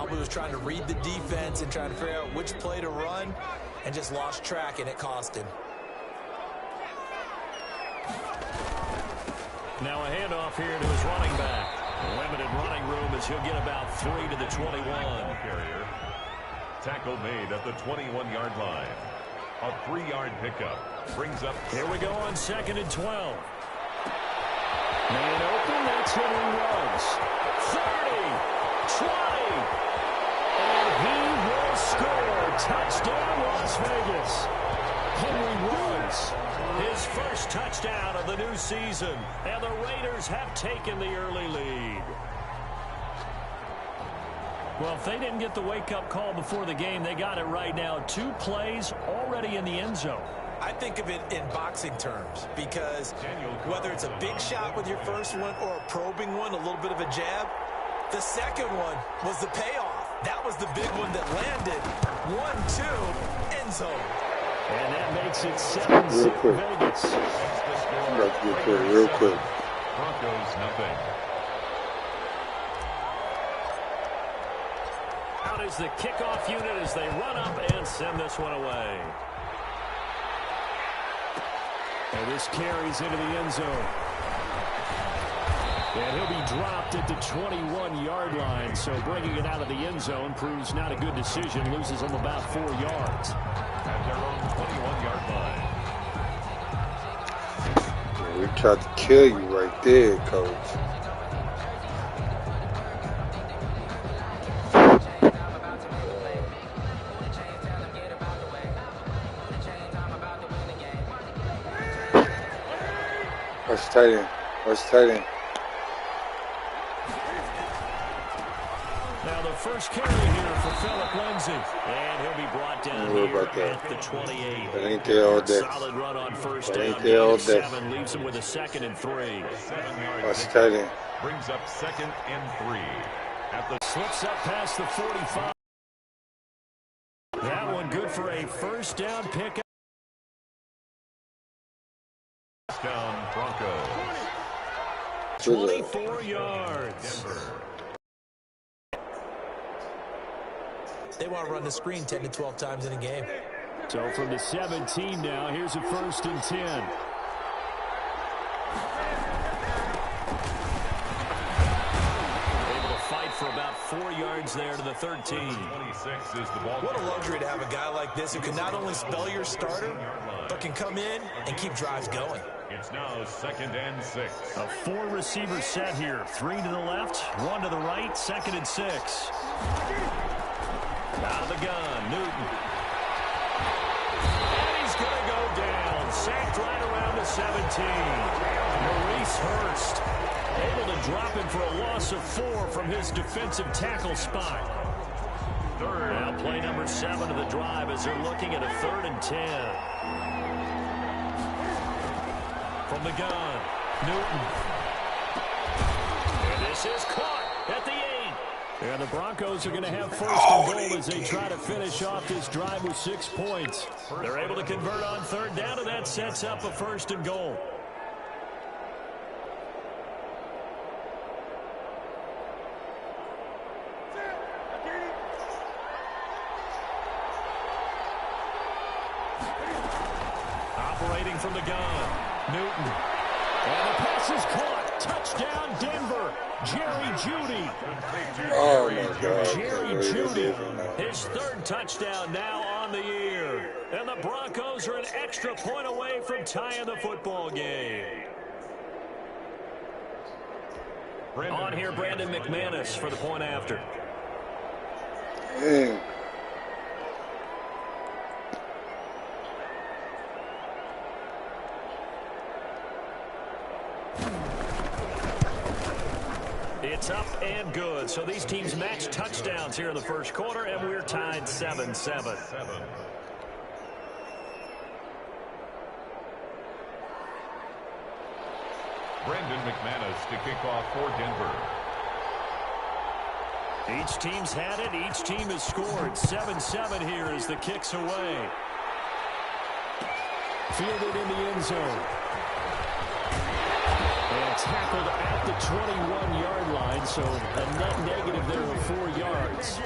probably was trying to read the defense and trying to figure out which play to run and just lost track, and it cost him. Now a handoff here to his running back. Limited running room as he'll get about 3 to the 21. Carrier. Tackle made at the 21-yard line. A 3-yard pickup brings up. Here we go on 2nd and 12. Man open, that's Henry Ruggs. 30, 20, and he will score. Touchdown, Las Vegas. Henry Ruggs, his first touchdown of the new season, and the Raiders have taken the early lead. Well, if they didn't get the wake-up call before the game, they got it right now. 2 plays already in the end zone. I think of it in boxing terms because whether it's a big shot with your first one or a probing one, a little bit of a jab, the second one was the payoff. That was the big one that landed. 1-2, end zone. And that makes it 7-6 Vegas. Let's get to it real quick. Broncos nothing. Out is the kickoff unit as they run up and send this one away. And this carries into the end zone. And he'll be dropped at the 21-yard line. So bringing it out of the end zone proves not a good decision. Loses him about 4 yards. At their own 21-yard line. Yeah, we tried to kill you right there, Coach. Watch tight end. Watch tight end. Now the first carry here for Phillip Lindsay. And he'll be brought down here at the 28. That ain't there all day. Solid run on first down. That ain't there all day. 7 leaves him with a 2nd and 3. Watch tight end. Brings up 2nd and 3. At the slips up past the 45. That one good for a first down pickup. down Broncos. 24 yards. They want to run the screen 10 to 12 times in a game. So from the 17 now, here's a 1st and 10. Able to fight for about 4 yards there to the 13. 26 is the ball. What a luxury to have a guy like this who can not only spell your starter, but can come in and keep drives going. It's now 2nd and 6. A 4-receiver set here. 3 to the left, 1 to the right, 2nd and 6. Out of the gun, Newton. And he's going to go down. Sacked right around the 17. Maurice Hurst able to drop him for a loss of 4 from his defensive tackle spot. Now play number 7 of the drive as they're looking at a 3rd and 10. From the gun, Newton. And this is caught at the 8. And the Broncos are going to have 1st and goal as they try to finish off this drive with 6 points. They're able to convert on 3rd down, and that sets up a 1st and goal. Operating from the gun, Newton. And the pass is caught. Touchdown, Denver. Jerry Jeudy. Oh, my God. Jerry Jeudy, his 3rd touchdown now on the year. And the Broncos are an extra point away from tying the football game. On here, Brandon McManus for the point after. Dang. It's up and good. So these teams match touchdowns here in the 1st quarter, and we're tied 7-7. Brandon McManus to kick off for Denver. Each team's had it. Each team has scored. 7-7 here as the kick's away. Fielded in the end zone. And tackled at the 21-yard line, so a net negative there of 4 yards.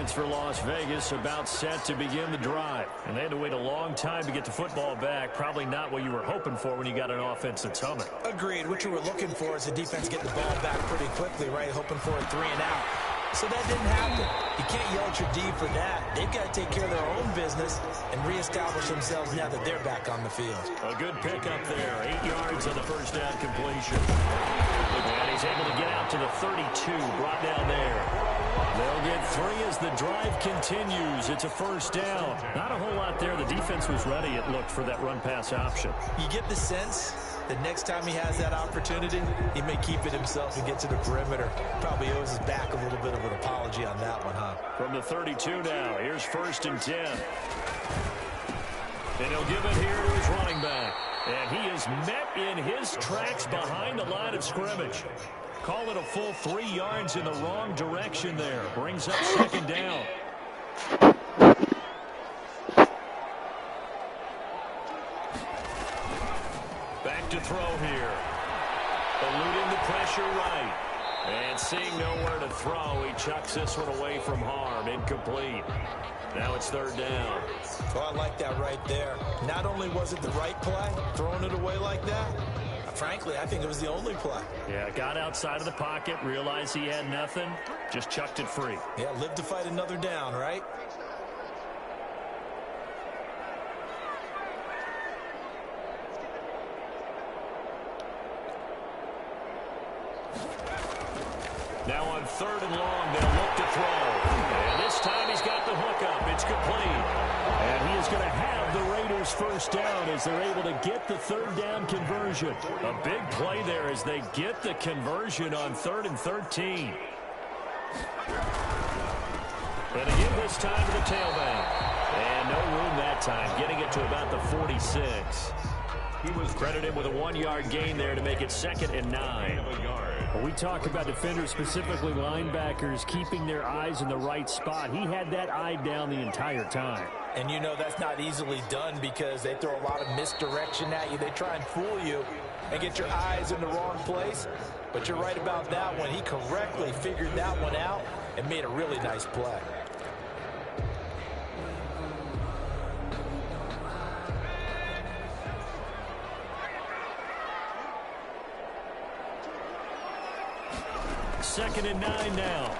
offense for Las Vegas about set to begin the drive. And they had to wait a long time to get the football back. Probably not what you were hoping for when you got an offense that's humming. Agreed. What you were looking for is the defense getting the ball back pretty quickly, right? Hoping for a 3 and out. So that didn't happen. You can't yell at your D for that. They've got to take care of their own business and reestablish themselves now that they're back on the field. A good pickup there. 8 yards on the first down completion. And he's able to get out to the 32. Brought down there. They'll get 3 as the drive continues. It's a first down. Not a whole lot there. The defense was ready, it looked, for that run-pass option. You get the sense that next time he has that opportunity, he may keep it himself and get to the perimeter. Probably owes his back a little bit of an apology on that one, huh? From the 32 now, here's 1st and 10. And he'll give it here to his running back. And he is met in his tracks behind the line of scrimmage. Call it a full 3 yards in the wrong direction there. Brings up 2nd down. Back to throw here. Eluding the pressure right. And seeing nowhere to throw, he chucks this one away from harm. Incomplete. Now it's 3rd down. Oh, I like that right there. Not only was it the right play, throwing it away like that, frankly, I think it was the only play. Yeah, got outside of the pocket, realized he had nothing, just chucked it free. Yeah, live to fight another down, right? Now on 3rd and long, they'll look to throw. And this time he's got the hook up. It's complete. And he is going to have the Raiders first down as they're able to get the 3rd down conversion. A big play there as they get the conversion on 3rd and 13. And again this time to the tailback. And no room that time, getting it to about the 46. He was credited with a 1-yard gain there to make it 2nd and 9. Well, we talk about defenders, specifically linebackers, keeping their eyes in the right spot. He had that eye down the entire time. And you know that's not easily done because they throw a lot of misdirection at you. They try and fool you and get your eyes in the wrong place. But you're right about that one. He correctly figured that one out and made a really nice play. Second and 9 now.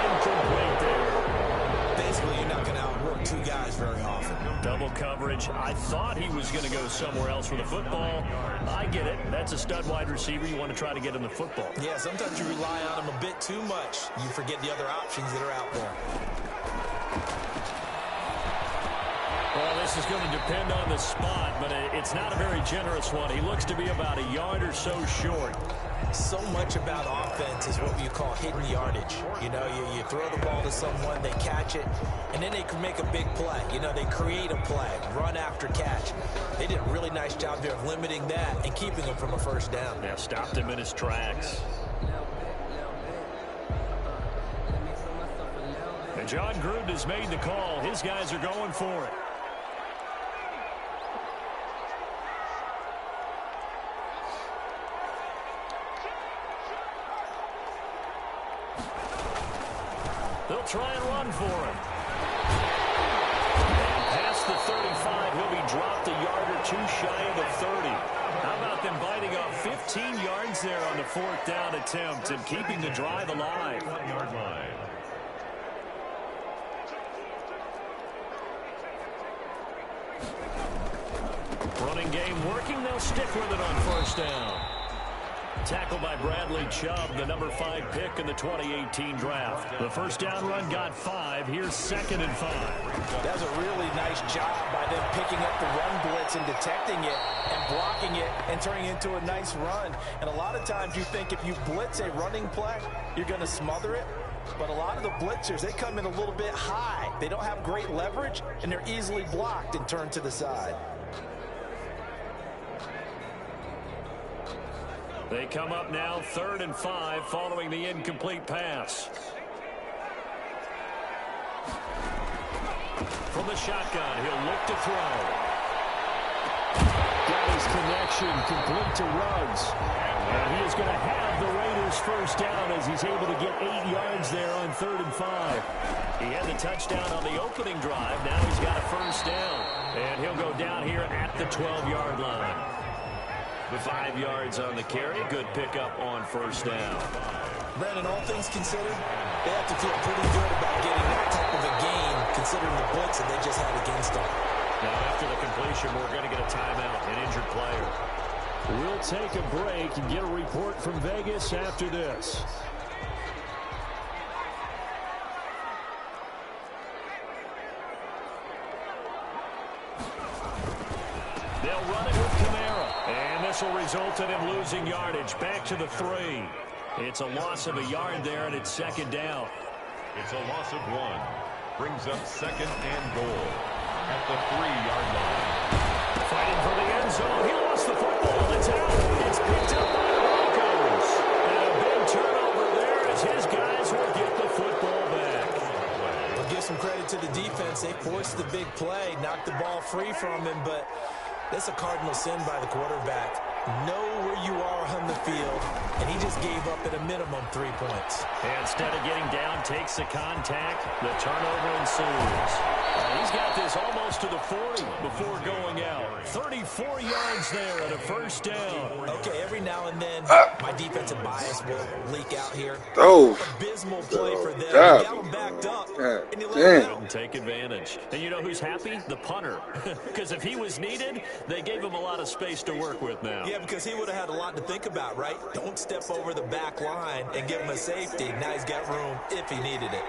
Incomplete there. Basically, you're not going to outwork 2 guys very often. Double coverage. I thought he was going to go somewhere else with the football. I get it. That's a stud wide receiver. You want to try to get him the football. Yeah, sometimes you rely on him a bit too much. You forget the other options that are out there. Well, this is going to depend on the spot, but it's not a very generous one. He looks to be about a yard or so short. So much about offense is what you call hidden yardage. You know, you throw the ball to someone, they catch it, and then they can make a big play. You know, they create a play, run after catch. They did a really nice job there of limiting that and keeping him from a first down. Yeah, stopped him in his tracks. And John Gruden has made the call. His guys are going for it. They'll try and run for him. And past the 35, he'll be dropped a yard or 2 shy of the 30. How about them biting off 15 yards there on the 4th down attempt and keeping the drive alive? 1-yard line. Running game working. They'll stick with it on first down. Tackled by Bradley Chubb, the number 5 pick in the 2018 draft. The first down run got 5. Here's 2nd and 5. That was a really nice job by them picking up the run blitz and detecting it and blocking it and turning it into a nice run. And a lot of times you think if you blitz a running play, you're going to smother it. But a lot of the blitzers, they come in a little bit high. They don't have great leverage, and they're easily blocked and turned to the side. They come up now 3rd and 5 following the incomplete pass. From the shotgun, he'll look to throw. Got his Nice connection, complete to Ruggs. And he is going to have the Raiders first down as he's able to get 8 yards there on 3rd and 5. He had the touchdown on the opening drive. Now he's got a first down. And he'll go down here at the 12-yard line. 5 yards on the carry. Good pickup on first down. Brandon, all things considered, they have to feel pretty good about getting that type of a gain, considering the blitz that they just had against them. Now, after the completion, we're going to get a timeout, an injured player. We'll take a break and get a report from Vegas after this. They'll run it with Kamara. And this will result in him losing yardage. Back to the 3. It's a loss of a yard there, and it's 2nd down. It's a loss of 1. Brings up 2nd and goal at the 3-yard line. Fighting for the end zone. He lost the football. It's out. It's picked up by the Broncos. And a big turnover there as his guys will get the football back. We'll give some credit to the defense. They forced the big play, knocked the ball free from him, but that's a cardinal sin by the quarterback. Know where you are on the field, and he just gave up at a minimum 3 points. And instead of getting down, takes the contact. The turnover ensues. He's got this almost to the 40 before going out. 34 yards there and a first down. Okay, every now and then, my defensive bias will leak out here. Oh, Abysmal play for them. He God. got them backed up, and he let Damn. them down. Take advantage. And you know who's happy? The punter. Because if he was needed, they gave him a lot of space to work with now. Yeah, because he would have had a lot to think about, right? Don't step over the back line and give him a safety. Now he's got room if he needed it.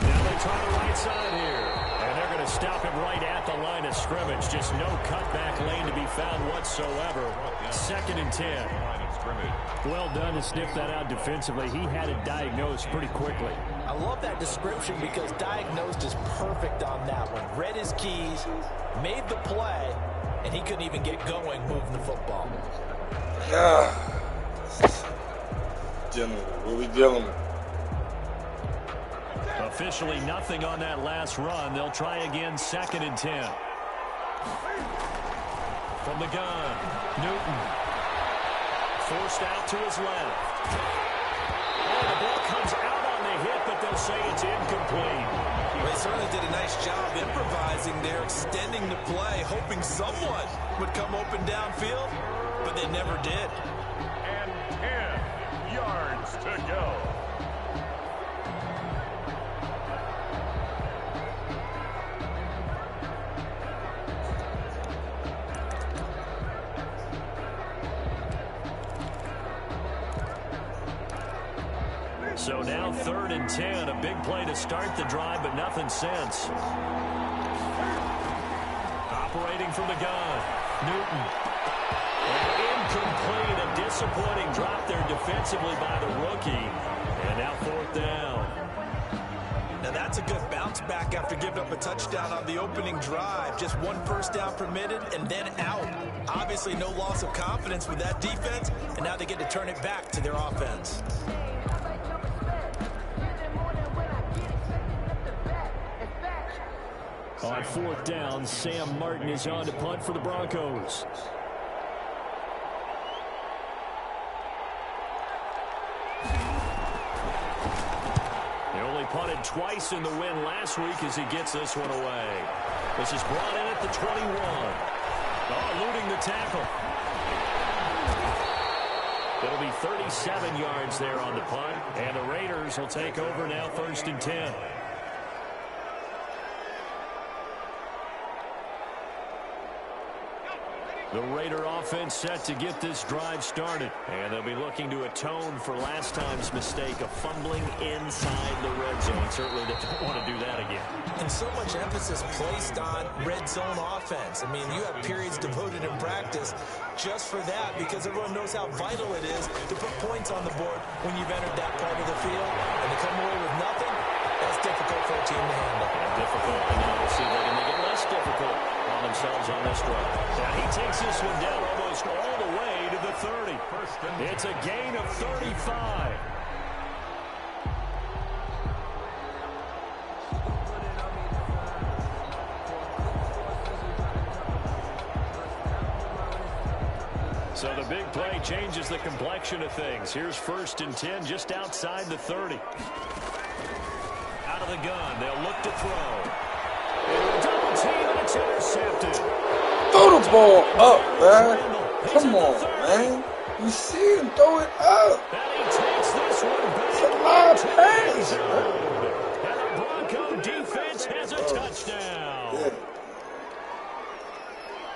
Now they try the right side here. And they're going to stop him right at the line of scrimmage. Just no cutback lane to be found whatsoever. 2nd and 10. Well done to sniff that out defensively. He had it diagnosed pretty quickly. I love that description because diagnosed is perfect on that one. Read his keys, made the play, and he couldn't even get going moving the football. Yeah. What we dealing with? Officially nothing on that last run. They'll try again, 2nd and 10. From the gun, Newton. Forced out to his left. Oh, the ball comes out on the hit, but they'll say it's incomplete. Well, they certainly did a nice job improvising there, extending the play, hoping someone would come open downfield, but they never did. And 10 yards to go. So now 3rd and 10, a big play to start the drive, but nothing since. Operating from the gun, Newton. And incomplete, a disappointing drop there defensively by the rookie. And now 4th down. Now that's a good bounce back after giving up a touchdown on the opening drive. Just 1 first down permitted and then out. Obviously no loss of confidence with that defense, and now they get to turn it back to their offense. On 4th down, Sam Martin is on to punt for the Broncos. They only punted twice in the win last week as he gets this one away. This is brought in at the 21. Oh, eluding the tackle. It'll be 37 yards there on the punt, and the Raiders will take over now 1st and 10. The Raider offense set to get this drive started. And they'll be looking to atone for last time's mistake of fumbling inside the red zone. Certainly they don't want to do that again. And so much emphasis placed on red zone offense. I mean, you have periods devoted in practice just for that because everyone knows how vital it is to put points on the board when you've entered that part of the field. And to come away with nothing, that's difficult for a team to handle. Difficult, and now we'll see if they can make it less difficult on themselves on this drive. Now he takes this one down almost all the way to the 30. It's a gain of 35. And a big play changes the complexion of things. Here's 1st and 10 just outside the 30. Out of the gun, they'll look to throw. Double team, and it's intercepted. Throw the ball up, man. Come on, man. You see him throw it up. And he takes this one back. It's a live pass. And the Bronco defense has a touchdown. Yeah.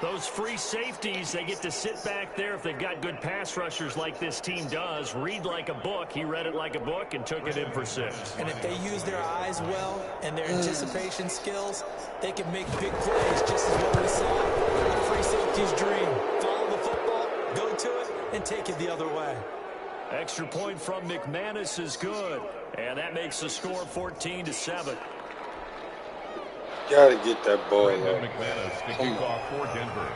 Those free safeties, they get to sit back there if they've got good pass rushers like this team does. Read like a book. He read it like a book and took it in for 6. And if they use their eyes well and their anticipation skills, they can make big plays, just as what we saw. A free safety's dream. Follow the football, go to it, and take it the other way. Extra point from McManus is good. And that makes the score 14-7. Gotta get that ball up. McManus to kick off for Denver.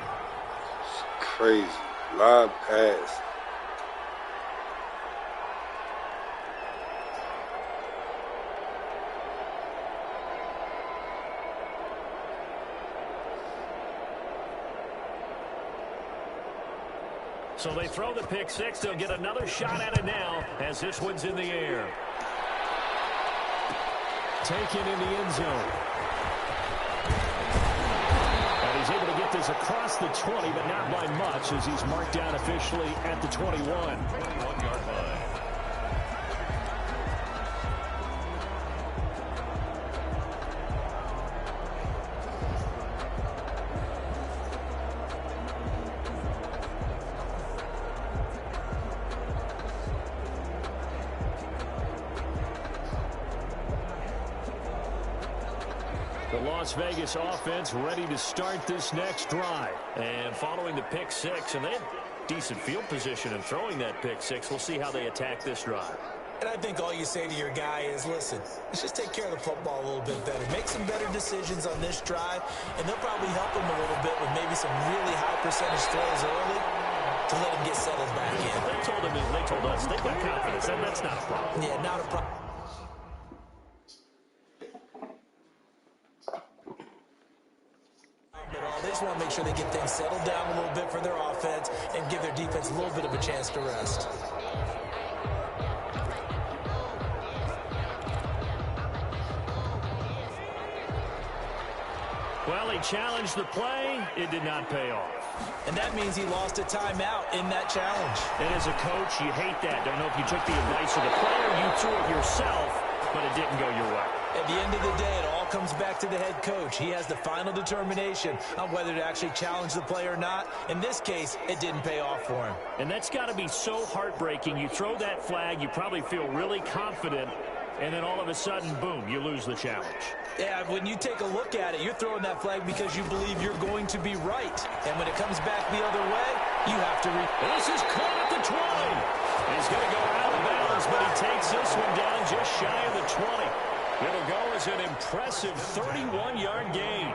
It's crazy. Live pass. So they throw the pick 6. They'll get another shot at it now as this one's in the air. Taken in the end zone. And he's able to get this across the 20, but not by much as he's marked down officially at the 21. 21-yard line. The Las Vegas offense ready to start this next drive. And following the pick 6, and they had decent field position in throwing that pick 6. We'll see how they attack this drive. And I think all you say to your guy is, listen, let's just take care of the football a little bit better. Make some better decisions on this drive, and they'll probably help him a little bit with maybe some really high percentage throws early to let him get settled back in. They told him, they told us, they've got confidence, and that's not a problem. Yeah, not a problem. They just want to make sure they get things settled down a little bit for their offense and give their defense a little bit of a chance to rest. Well, he challenged the play. It did not pay off. And that means he lost a timeout in that challenge. And as a coach, you hate that. Don't know if you took the advice of the player, you threw it yourself, but it didn't go your way. At the end of the day, it all comes back to the head coach. He has the final determination on whether to actually challenge the play or not. In this case, it didn't pay off for him. And that's got to be so heartbreaking. You throw that flag, you probably feel really confident, and then all of a sudden, boom, you lose the challenge. Yeah, when you take a look at it, you're throwing that flag because you believe you're going to be right. And when it comes back the other way, you have to This is caught at the 20. He's going to go out of bounds, but he takes this one down just shy of the 20. It'll go as an impressive 31-yard gain.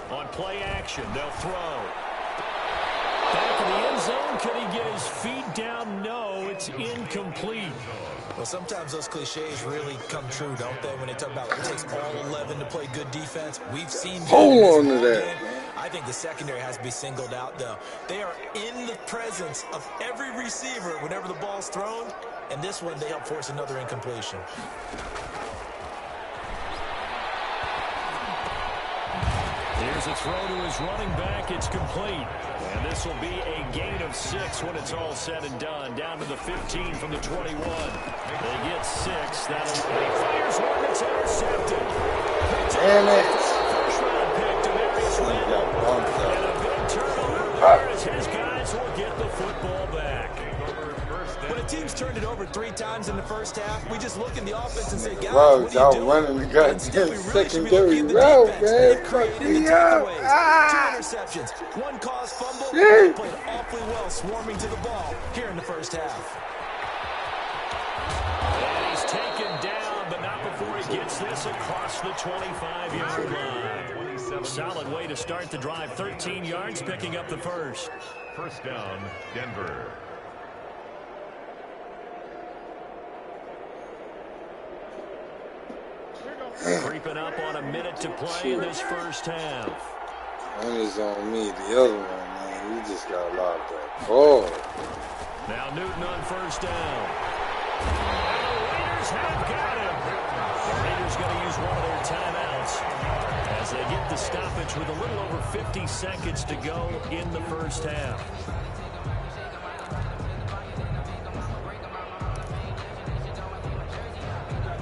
On play action, they'll throw. Back in the end zone, can he get his feet down? No, it's incomplete. Well, sometimes those cliches really come true, don't they? When they talk about it takes all 11 to play good defense. We've seen that. Hold on to that. I think the secondary has to be singled out, though. They are in the presence of every receiver whenever the ball's thrown. And this one, they help force another incompletion. Here's a throw to his running back. It's complete. And this will be a gain of 6 when it's all said and done. Down to the 15 from the 21. They get 6. That'll be fires one. It's intercepted. Damn it. First round pick to Marius Randall. And a big turnover there as his guys will get the football back. When a team's turned it over 3 times in the first half, we just look at the offense and say, guys, Wow, what are y'all you doing? running the goddamn Instead, we really should be secondary looking at the route, defense. man. They've Fuck created the me up. takeaways. Ah. 2 interceptions, 1 caused fumble. Shit. They played awfully well swarming to the ball here in the first half. And he's taken down, but not before he gets this across the 25-yard line. Solid way to start the drive. 13 yards, picking up the first. First down, Denver. Creeping up on a minute to play in this first half. One is on me. The other one, man, you just got locked up. Oh. Now Newton on first down. And the Raiders have got him. The Raiders going to use one of their timeouts as they get the stoppage with a little over 50 seconds to go in the first half.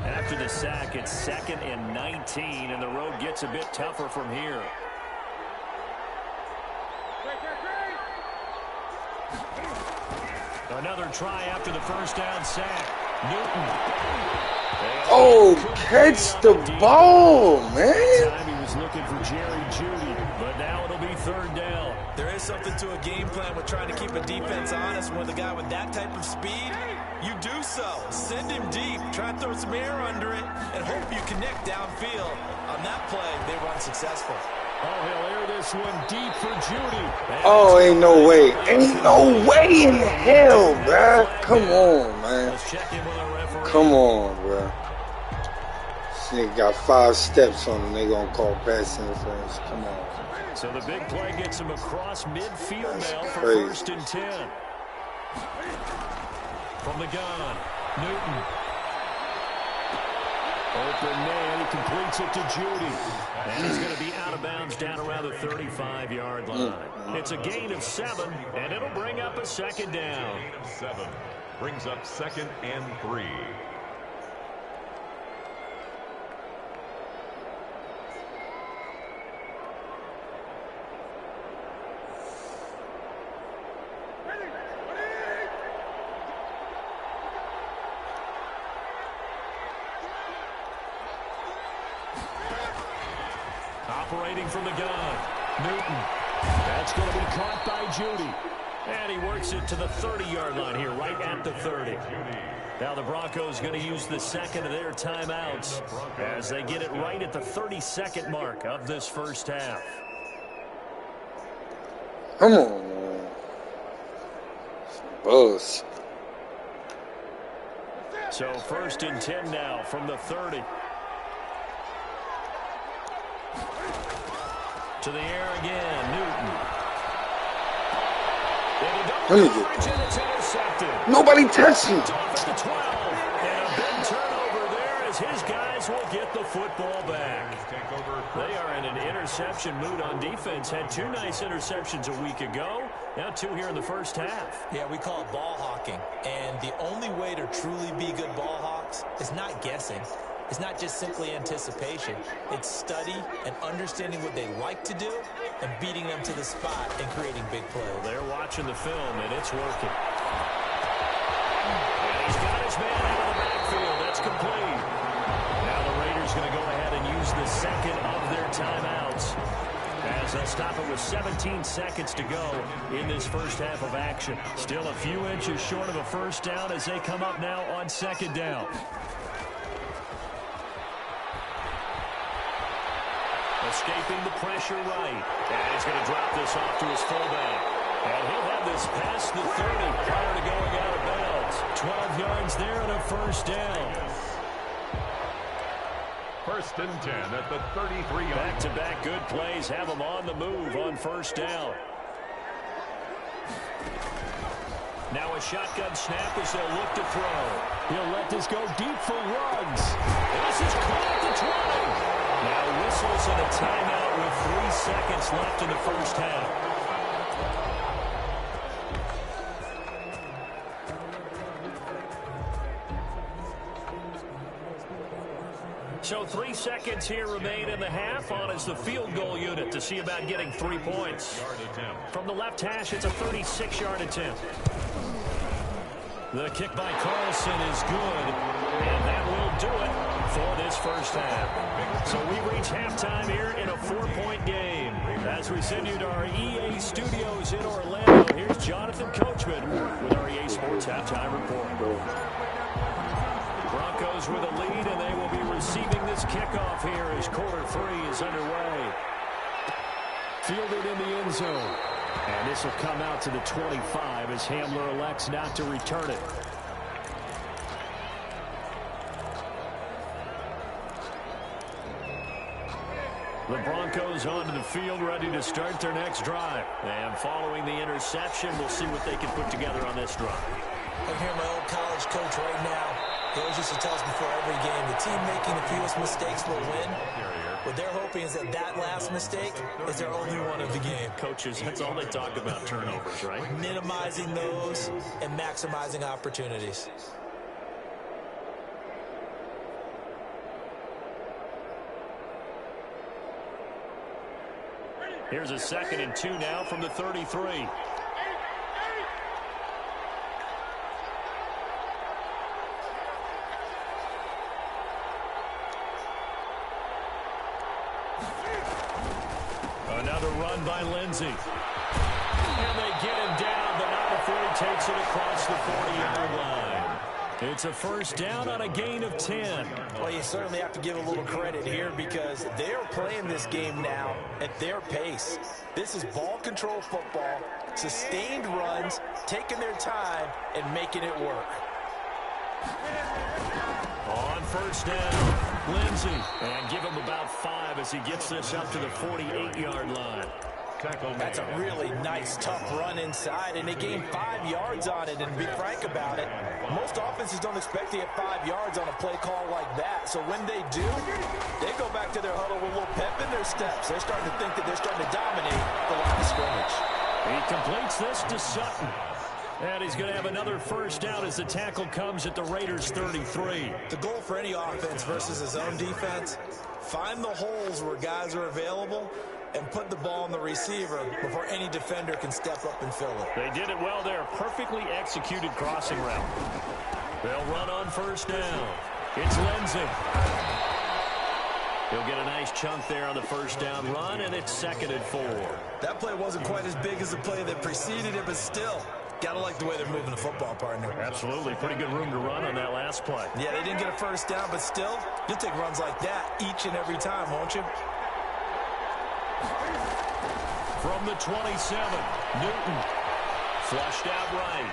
After the sack, it's 2nd and 19, and the road gets a bit tougher from here. Another try after the first down sack. Newton. Oh, catch the ball, man. Time he was looking for Jerry Jeudy, but now it'll be 3rd down. There is something to a game plan with trying to keep a defense honest. When the guy with that type of speed, you do so. Send him deep, try and throw some air under it, and hope you connect downfield. On that play, they were unsuccessful. Oh, he'll air this one deep for Jeudy. Oh, ain't no way. Ain't no way in hell, bruh. Come on, man. Let's check in with our referee. Come on, bruh. This nigga got 5 steps on him. They gonna call pass interference. Come on. So the big play gets him across midfield now for crazy. 1st and 10. From the gun, Newton. Open man, he completes it to Jeudy. And he's going to be out of bounds down around the 35-yard line. It's a gain of 7, and it'll bring up a 2nd down. Gain of 7 brings up 2nd and 3. Operating from the gun, Newton. That's going to be caught by Jeudy. And he works it to the 30-yard line here, right at the 30. Now the Broncos going to use the 2nd of their timeouts as they get it right at the 32nd mark of this first half. Come on, man. Buzz. So 1st and 10 now from the 30. To the air again, Newton. Let me get that. It's intercepted. Nobody touched him. It's off at the 12. And a big turnover there as his guys will get the football back. They are in an interception mood on defense. Had 2 nice interceptions a week ago. Now 2 here in the first half. Yeah, we call it ball hawking. And the only way to truly be good ball hawks is not guessing. It's not just simply anticipation. It's study and understanding what they like to do and beating them to the spot and creating big plays. They're watching the film, and it's working. And he's got his man out of the backfield. That's complete. Now the Raiders going to go ahead and use the 2nd of their timeouts as they'll stop it with 17 seconds to go in this first half of action. Still a few inches short of a first down as they come up now on 2nd down. Escaping the pressure right. And he's going to drop this off to his fullback. And he'll have this past the 30 prior to going out of bounds. 12 yards there and a first down. 1st and 10 at the 33-yard. Back-to-back good plays have him on the move on first down. Now a shotgun snap as they'll look to throw. He'll let this go deep for Ruggs. This is caught at the 20. Now whistles and a timeout with 3 seconds left in the first half. So 3 seconds here remain in the half on as the field goal unit to see about getting 3 points. From the left hash, it's a 36-yard attempt. The kick by Carlson is good, and that will do it for this first half. So we reach halftime here in a 4-point game. As we send you to our EA studios in Orlando, here's Jonathan Coachman with our EA Sports Halftime Report. Broncos with a lead, and they will be receiving this kickoff here as quarter 3 is underway. fielded in the end zone. And this will come out to the 25 as Hamler elects not to return it. The Broncos onto the field, ready to start their next drive. And following the interception, we'll see what they can put together on this drive. I'm hearing my old college coach right now. He always used to tell us before every game, the team making the fewest mistakes will win. What they're hoping is that that last mistake is their only one of the game. Coaches, that's all they talk about, turnovers, right? Minimizing those and maximizing opportunities. Here's a 2nd and 2 now from the 33. Another run by Lindsey. And they get him down, but not before he takes it across the 40-yard line. It's a first down on a gain of 10. Well, you certainly have to give a little credit here because they're playing this game now at their pace. This is ball control football, sustained runs, taking their time, and making it work. On first down, Lindsey. And give him about 5 as he gets this up to the 48-yard line. That's a really nice, tough run inside, and they gained 5 yards on it. And to be frank about it, most offenses don't expect to get 5 yards on a play call like that. So when they do, they go back to their huddle with a little pep in their steps. They're starting to think that they're starting to dominate the line of scrimmage. He completes this to Sutton. And he's going to have another first down as the tackle comes at the Raiders' 33. The goal for any offense versus his own defense, find the holes where guys are available and put the ball on the receiver before any defender can step up and fill it. They did it well there. Perfectly executed crossing route. They'll run on first down. It's Lindsey. He'll get a nice chunk there on the first down run, and it's 2nd and 4. That play wasn't quite as big as the play that preceded it, but still, gotta like the way they're moving the football, partner. Absolutely. Pretty good room to run on that last play. Yeah, they didn't get a first down, but still, you'll take runs like that each and every time, won't you? From the 27, Newton. Flushed out right.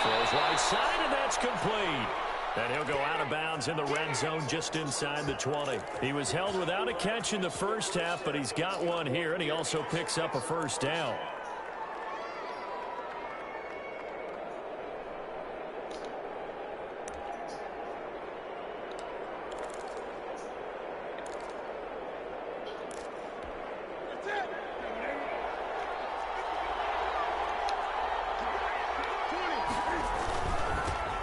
Throws right side, and that's complete. And he'll go out of bounds in the red zone just inside the 20. He was held without a catch in the first half, but he's got one here, and he also picks up a first down.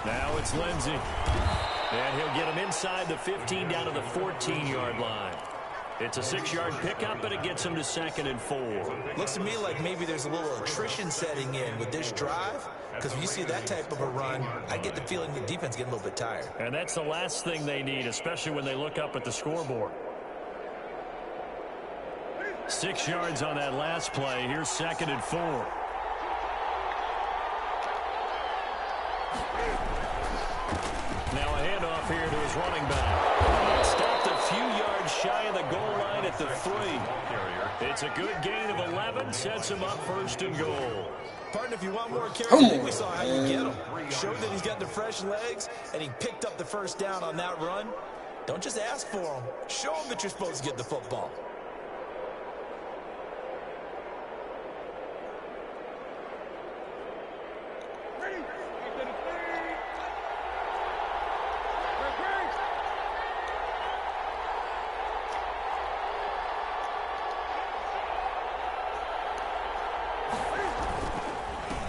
Now it's Lindsey. And he'll get him inside the 15 down to the 14-yard line. It's a 6-yard pickup, but it gets him to 2nd and 4. Looks to me like maybe there's a little attrition setting in with this drive, because when you see that type of a run, I get the feeling the defense getting a little bit tired. And that's the last thing they need, especially when they look up at the scoreboard. 6 yards on that last play. Here's 2nd and 4. Now a handoff here to his running back. Stopped a few yards shy of the goal line at the 3. It's a good gain of 11. Sets him up 1st and goal. Partner, if you want more carries, I think we saw how you get him. Showed that he's got the fresh legs, and he picked up the first down on that run. Don't just ask for him. Show him that you're supposed to get the football.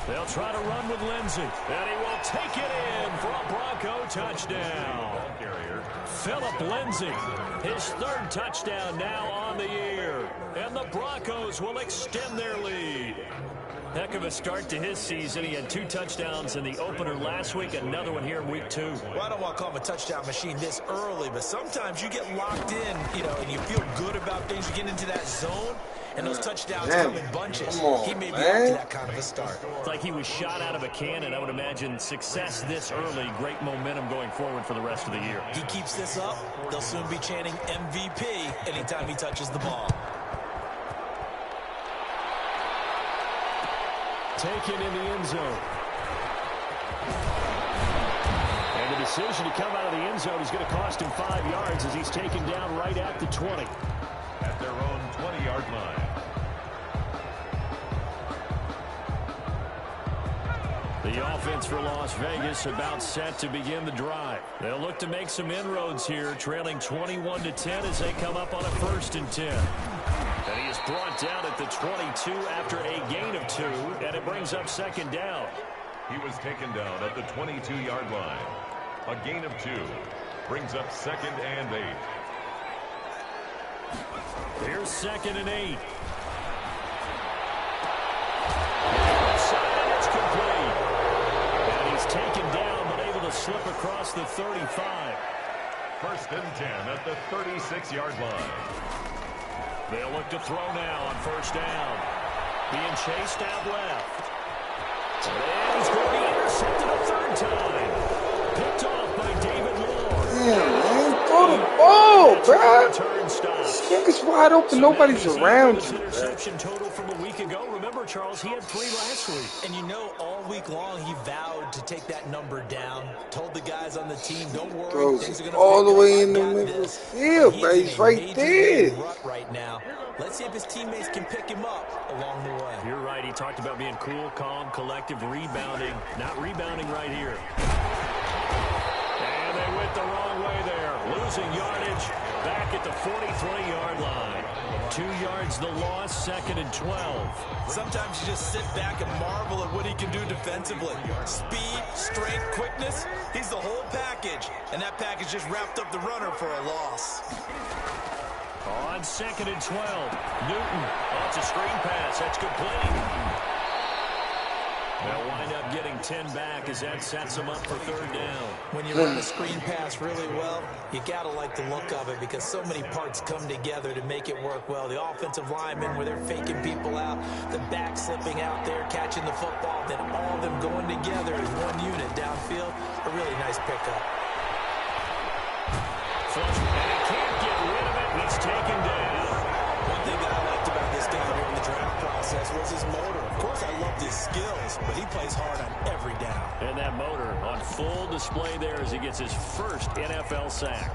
They'll try to run with Lindsey, and he will take it in for a Bronco touchdown. Phillip Lindsey, his 3rd touchdown now on the year, and the Broncos will extend their lead. Heck of a start to his season. He had 2 touchdowns in the opener last week, another one here in week 2. Well, I don't want to call him a touchdown machine this early, but sometimes you get locked in, and you feel good about things. You get into that zone, and those touchdowns come in bunches. He may be up to that kind of a start. It's like he was shot out of a cannon. I would imagine success this early, great momentum going forward for the rest of the year. He keeps this up, they'll soon be chanting MVP anytime he touches the ball. taken in the end zone. And the decision to come out of the end zone is going to cost him 5 yards as he's taken down right at the 20. At their own 20-yard line. The offense for Las Vegas about set to begin the drive. They'll look to make some inroads here, trailing 21-10 as they come up on a 1st and 10. And he is brought down at the 22 after a gain of 2, and it brings up 2nd down. He was taken down at the 22-yard line. A gain of 2 brings up 2nd and 8. Here's 2nd and 8. Taken down, but able to slip across the 35. 1st and 10 at the 36-yard line. They'll look to throw now on 1st down. Being chased out left. And he's going to be intercepted a 3rd time. Picked off by David Moore. Damn, man. Throw the ball, bro. This nigga's wide open. Nobody's around you, interception total from a week ago. Remember, Charles, he had 3 last week. And you know, all week long, he vowed to take that number down. Told the guys on the team, don't worry. Throws all the way in the middle of the field, bro. He's right there. Right now. Let's see if his teammates can pick him up along the way. You're right. He talked about being cool, calm, collective, rebounding. Not rebounding right here. And they went the wrong way there. Losing yardage back at the 43-yard line. 2 yards the loss, 2nd and 12. Sometimes you just sit back and marvel at what he can do defensively. Speed, strength, quickness, he's the whole package. And that package just wrapped up the runner for a loss. On 2nd and 12, Newton. Oh, it's a screen pass. That's complete. They'll wind up getting 10 back as that sets them up for 3rd down. When you run the screen pass really well, you got to like the look of it because so many parts come together to make it work well. The offensive linemen, where they're faking people out, the back slipping out there, catching the football, then all of them going together as one unit downfield. A really nice pickup. Flush, and he can't get rid of it. He's taken down. One thing that I liked about this guy during the draft process was his motor. Of course, I loved his skills, but he plays hard on every down. And that motor on full display there as he gets his first NFL sack.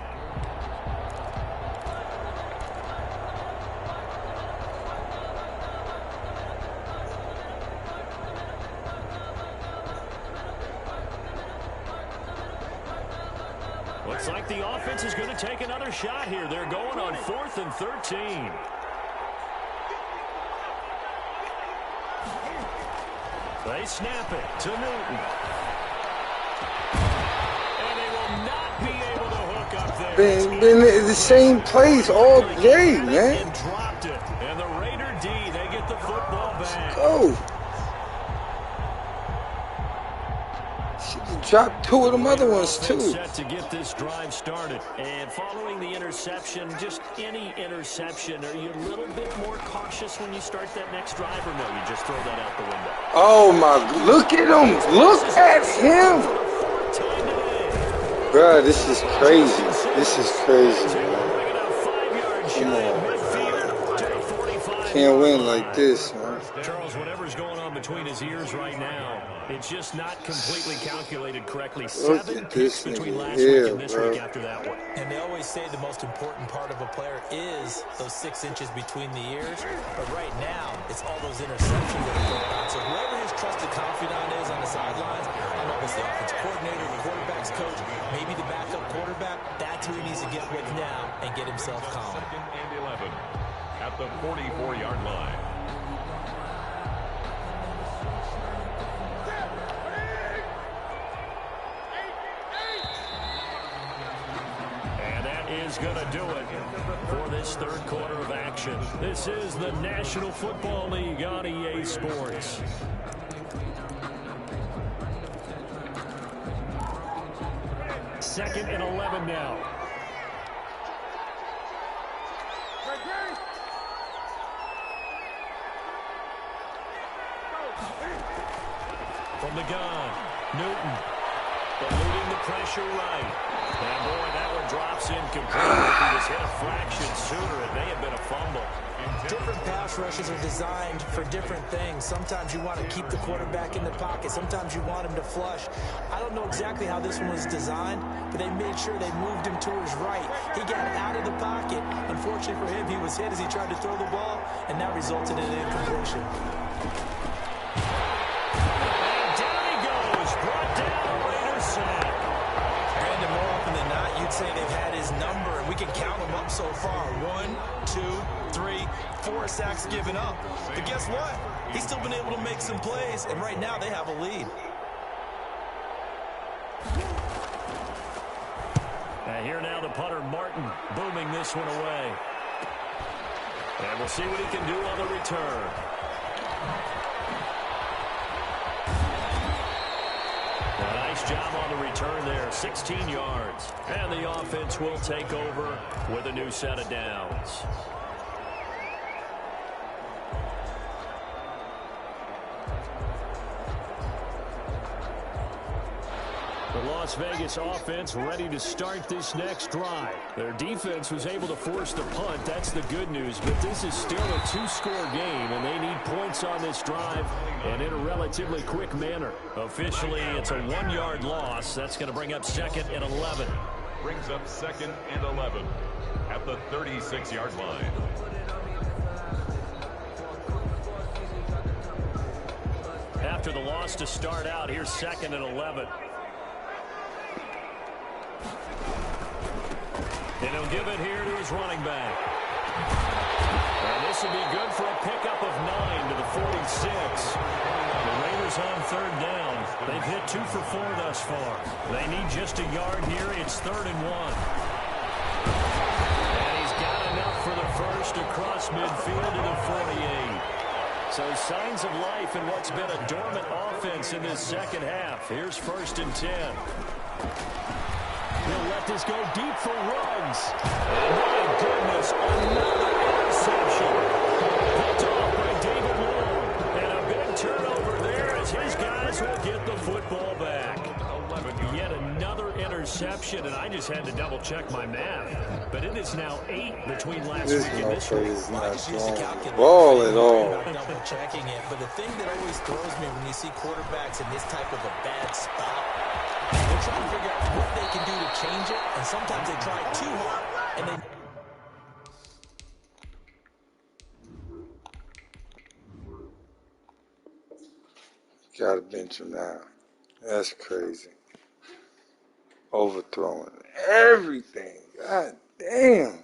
Looks like the offense is going to take another shot here. They're going on 4th and 13. They snap it to Newton. And they will not be able to hook up there. Been in the same place all day, man. And dropped it. And the Raider D, they get the football back. Oh. Dropped 2 of them other ones, too. Set to get this drive started. And following the interception, just any interception, are you a little bit more cautious when you start that next drive, or no, you just throw that out the window? Oh, my. Look at him. Look at him. Bro, this is crazy. This is crazy, man. Come on. Can't win like this, man. Charles, whatever's going on between his ears right now, it's just not completely calculated correctly. 7 picks between last week and this week after that one. And they always say the most important part of a player is those 6 inches between the ears. But right now, it's all those interceptions that are going on. So whoever his trusted confidant is on the sidelines, I don't know if it's the offensive coordinator, the quarterback's coach, maybe the backup quarterback, that's who he needs to get with now and get himself calm. 2nd and 11 at the 44-yard line. Is going to do it for this 3rd quarter of action. This is the National Football League on EA Sports. Second and 11 now. From the gun, Newton. eluding the pressure right. And boy, that one drops incomplete. If he was hit a fraction sooner, it may have been a fumble. Different pass rushes are designed for different things. Sometimes you want to keep the quarterback in the pocket. Sometimes you want him to flush. I don't know exactly how this one was designed, but they made sure they moved him to his right. He got out of the pocket. Unfortunately for him, he was hit as he tried to throw the ball, and that resulted in an incompletion. And down he goes. Brought down a Raiders sack. Brandon, more often than not, you'd say they've had his number, and we can count them up so far. 1, 2, 3, 4 sacks given up. But guess what? He's still been able to make some plays, and right now they have a lead. And here now the punter, Martin, booming this one away. And we'll see what he can do on the return. A nice job on the return there, 16 yards. And the offense will take over with a new set of downs. The Las Vegas offense ready to start this next drive. Their defense was able to force the punt. That's the good news. But this is still a 2-score game, and they need points on this drive and in a relatively quick manner. Officially, it's a 1-yard loss. That's going to bring up 2nd and 11. Brings up 2nd and 11 at the 36-yard line. After the loss to start out, here's 2nd and 11. And he'll give it here to his running back. And this will be good for a pickup of 9 to the 46. The Raiders on 3rd down. They've hit 2 for 4 thus far. They need just a yard here. It's 3rd and 1. And he's got enough for the first across midfield to the 48. So signs of life in what's been a dormant offense in this second half. Here's 1st and 10. He'll let this go deep for Ruggs. And my goodness, another interception. Picked off by David Long. And a big turnover there as his guys will get the football back. Yet another interception, and I just had to double-check my math. But it is now 8 between last week and this week. This motherfucker is not throwing ball at all. Double-checking it, but the thing that always throws me when you see quarterbacks in this type of a bad spot, they're trying to figure out what they can do to change it, and sometimes they try too hard, and they... Gotta bench him now. That's crazy. Overthrowing everything. God damn.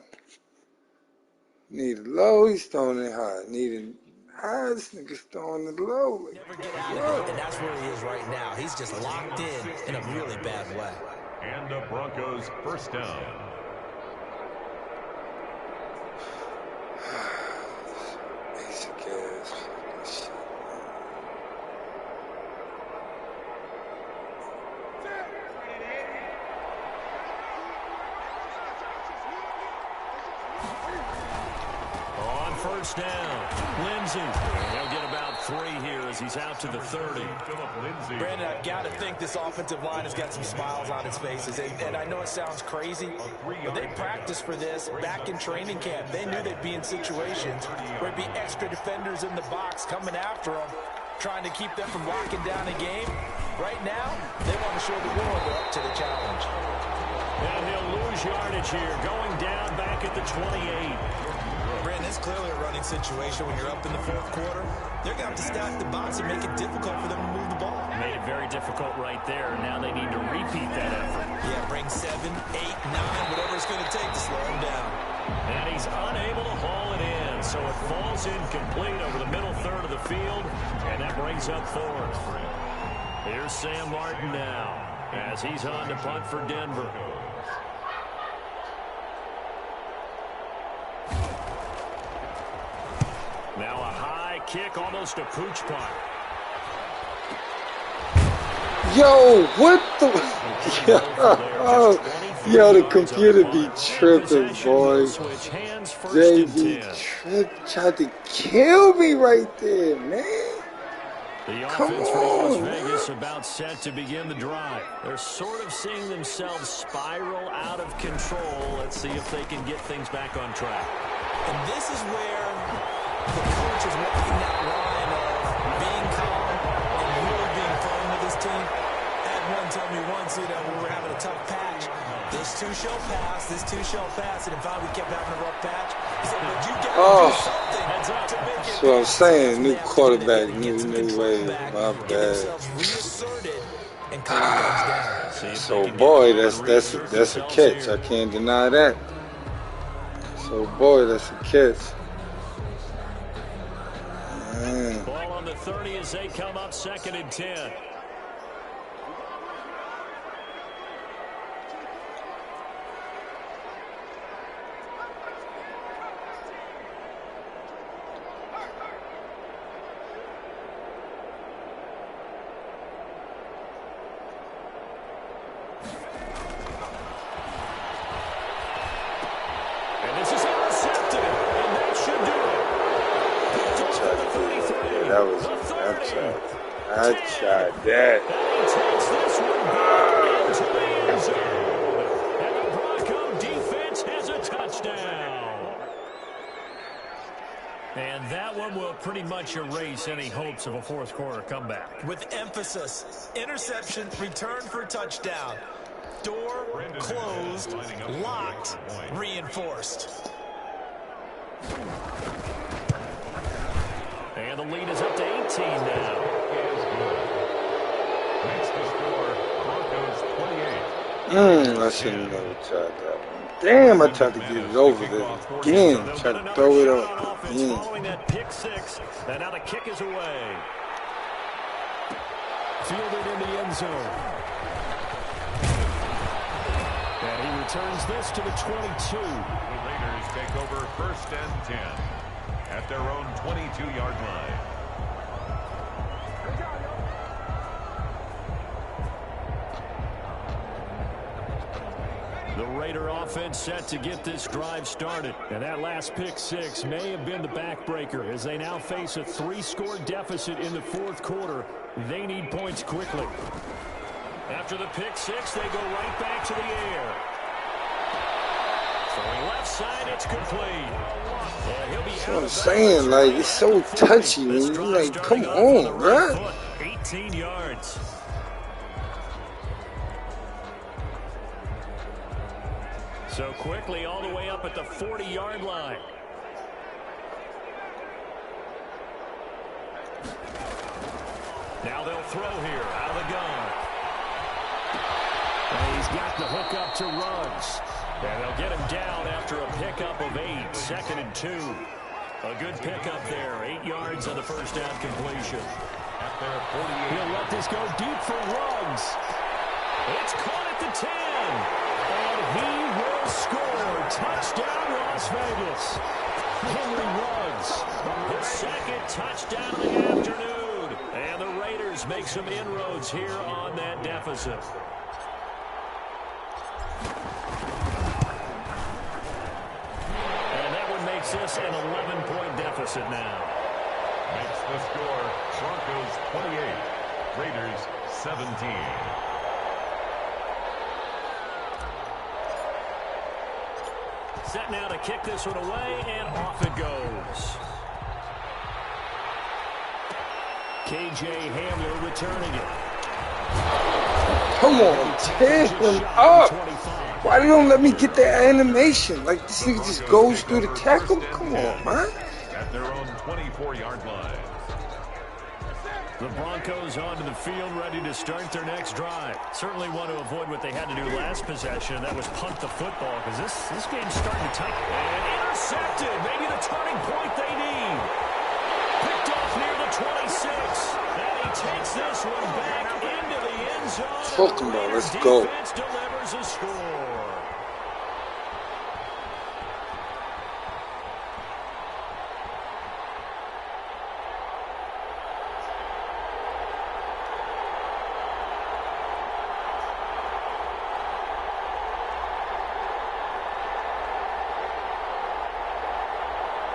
Needed low, he's throwing it high. Needed high, this nigga's throwing it low. Never get out of it, and that's where he is right now. He's just locked in a really bad way. And the Broncos 1st down. Basic ass fucking shit, man. On 1st down, Lindsey. He'll get about 3 here as he's out to the 30. Brandon, I've got to think this offensive line has got some smiles on its faces. And I know it sounds crazy, but they practiced for this back in training camp. They knew they'd be in situations where there'd be extra defenders in the box coming after them, trying to keep them from locking down a game. Right now, they want to show the world they're up to the challenge. And he'll lose yardage here, going down back at the 28. Brandon, it's clearly a running situation when you're up in the 4th quarter. They're going to have to stack the box and make it difficult for them to move the ball. Made it very difficult right there. Now they need to repeat that effort. Yeah, bring 7, 8, 9, whatever it's going to take to slow him down. And he's unable to haul it in, so it falls incomplete over the middle third of the field, and that brings up 4th. Here's Sam Martin now, as he's on to punt for Denver. Now a high kick, almost a pooch punt. Yo, what the... Yo, the computer be tripping, boy. JV tried to kill me right there, man. The Come offense for Las on, Vegas about set to begin the drive. They're sort of seeing themselves spiral out of control. Let's see if they can get things back on track. And this is where the coach is walking that line of being calm and really being firm with his team. I had one tell me once, we were having a tough patch. This too shall pass, this too shall pass. And in fact, we kept having a rough patch. He said, but you got to do something to make it. That's what I'm saying. New quarterback, new way. My bad. So boy, that's a catch. I can't deny that. So boy, that's a catch. Man. Ball on the 30 as they come up 2nd and 10. I tried that. And he takes this one back into the end zone. And the Bronco defense has a touchdown. And that one will pretty much erase any hopes of a fourth quarter comeback. With emphasis, interception, return for touchdown. Door closed, locked, reinforced. And the lead is up to 18 now. Next to score, Broncos 28. I should have never tried that one. Damn, I tried to get it over there again. Tried to throw it up again. Following that pick six, and now the kick is away. Fielded in the end zone. And he returns this to the 22. The Raiders take over 1st and 10 at their own 22-yard line. The Raider offense set to get this drive started. And that last pick six may have been the backbreaker as they now face a 3-score deficit in the fourth quarter. They need points quickly. After the pick six, they go right back to the air. Throwing left side, it's complete. That's what I'm saying. Like, it's so touchy, man. You're like, come on, bro. 18 yards. So quickly all the way up at the 40-yard line. Now they'll throw here out of the gun. And he's got the hook up to Ruggs. And they'll get him down after a pickup of 8, 2nd and 2. A good pickup there, 8 yards on the first down completion. He'll let this go deep for Ruggs. It's caught at the 10. And he will score. Touchdown, Las Vegas. Henry Ruggs, the second touchdown of the afternoon. And the Raiders make some inroads here on that deficit. And that one makes this an 11-point deficit now. Makes the score Broncos 28, Raiders 17. Set now to kick this one away, and off it goes. KJ Hamler returning it. Come on, tear him up. Why they don't let me get that animation? Like, this nigga just goes through the tackle? Come on, man. At their own 24-yard line. The Broncos onto the field, ready to start their next drive. Certainly want to avoid what they had to do last possession, and that was punt the football, because this game's starting to tighten. And intercepted, maybe the turning point they need. Picked off near the 26, and he takes this one back into the end zone. Talking about, let's go. Defense delivers a score.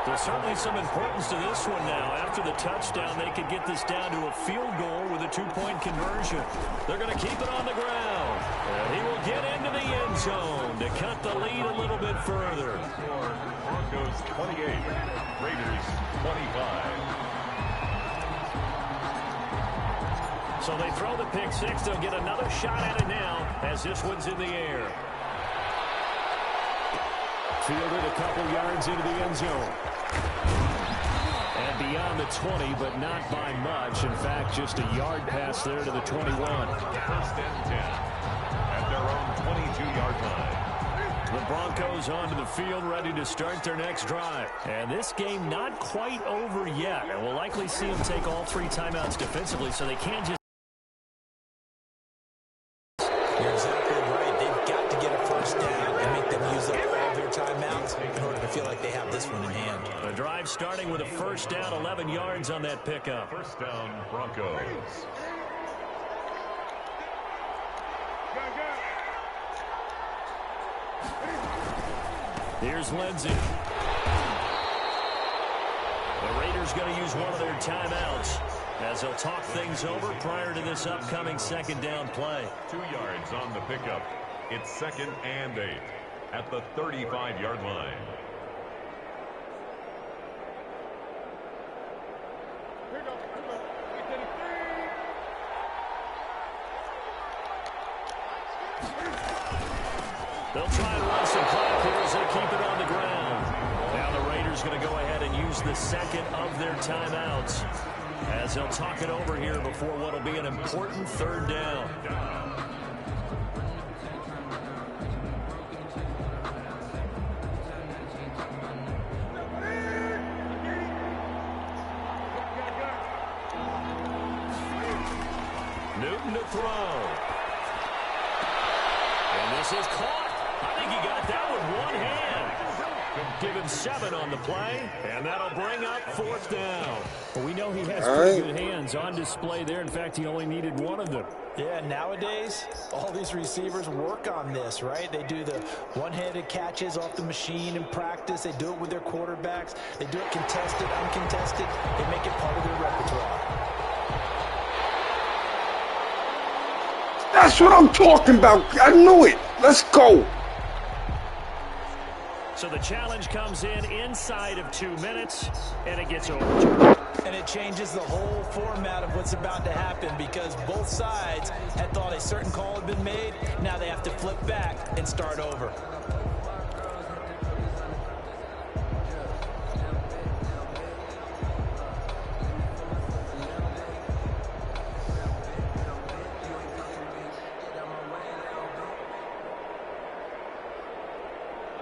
The Well, certainly some importance to this one now. After the touchdown, they could get this down to a field goal with a 2-point conversion. They're going to keep it on the ground. And he will get into the end zone to cut the lead a little bit further. Broncos 28, Raiders 25. So they throw the pick six. They'll get another shot at it now as this one's in the air. Fielded a couple yards into the end zone. And beyond the 20, but not by much. In fact, just a yard pass there to the 21. First and 10 at their own 22-yard line. The Broncos onto the field, ready to start their next drive. And this game not quite over yet. And we'll likely see them take all 3 timeouts defensively, so they can't just... You're exactly right. They've got to get a first down and make them use up all their timeouts in order to feel like they have this one in hand. The drive starting with a first down, 11 yards on that pickup. First down, Broncos. Here's Lindsey. The Raiders going to use one of their timeouts as they'll talk things over prior to this upcoming second down play. 2 yards on the pickup. It's 2nd and 8 at the 35-yard line. They'll try and run some clock here as they keep it on the ground. Now the Raiders going to go ahead and use the second of their timeouts as they'll talk it over here before what will be an important third down. Newton to throw. And this is caught. I think he got that with one hand. Give him 7 on the play, and that'll bring up 4th down. Well, we know he has pretty good hands on display there. In fact, he only needed one of them. Yeah, nowadays, all these receivers work on this, right? They do the one-handed catches off the machine in practice. They do it with their quarterbacks. They do it contested, uncontested. They make it part of their repertoire. That's what I'm talking about. I knew it. Let's go. So the challenge comes in inside of 2 minutes, and it gets overturned. And it changes the whole format of what's about to happen because both sides had thought a certain call had been made. Now they have to flip back and start over.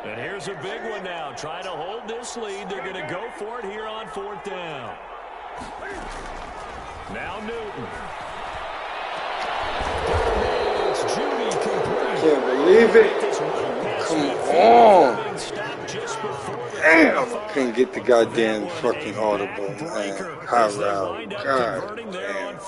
And here's a big one now. Trying to hold this lead. They're going to go for it here on 4th down. Now Newton. Can't believe it. Come on. Damn, I couldn't get the goddamn fucking audible, man. High route. God damn.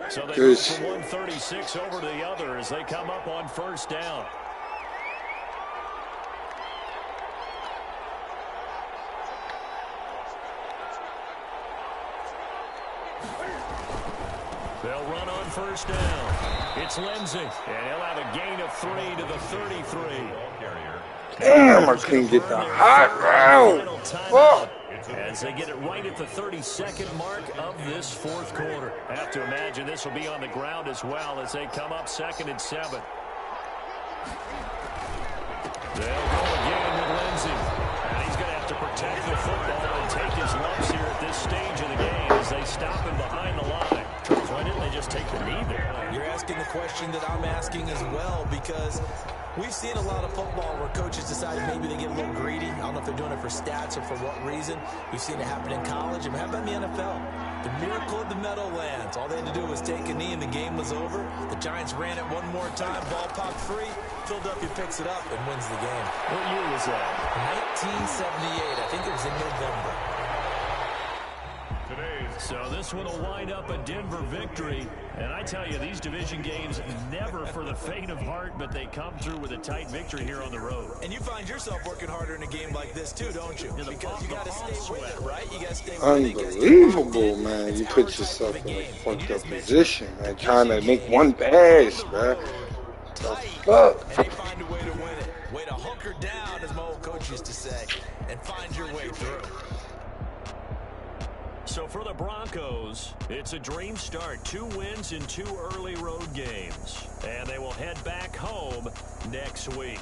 So they move from 136 over to the other as they come up on 1st down. They'll run on 1st down. It's Lindsey, and he'll have a gain of 3 to the 33. Damn, I couldn't get the hot route. Fuck. As they get it right at the 32nd mark of this 4th quarter. I have to imagine this will be on the ground as well as they come up 2nd and 7. They'll go again with Lindsey. And he's going to have to protect the football and take his lumps here at this stage of the game as they stop him behind the line. Charles, why didn't they just take the knee there? You're asking the question that I'm asking as well because we've seen a lot of football where coaches decide maybe they get a little greedy. I don't know if they're doing it for stats or for what reason. We've seen it happen in college. And how about in the NFL? The miracle of the Meadowlands. All they had to do was take a knee and the game was over. The Giants ran it one more time. Ball popped free. Philadelphia picks it up and wins the game. What year was that? 1978. I think it was in November. So this one will wind up a Denver victory. And I tell you, these division games never for the faint of heart, but they come through with a tight victory here on the road. And you find yourself working harder in a game like this too, don't you? Because you got to stay with it, right? You got to stay with it. Unbelievable, man. You put yourself in a fucked up position, man. Trying to make one pass, man. The fuck? And they find a way to win it. Way to hunker down, as my old coach used to say, and find your way through. So for the Broncos, it's a dream start. 2 wins in 2 early road games. And they will head back home next week.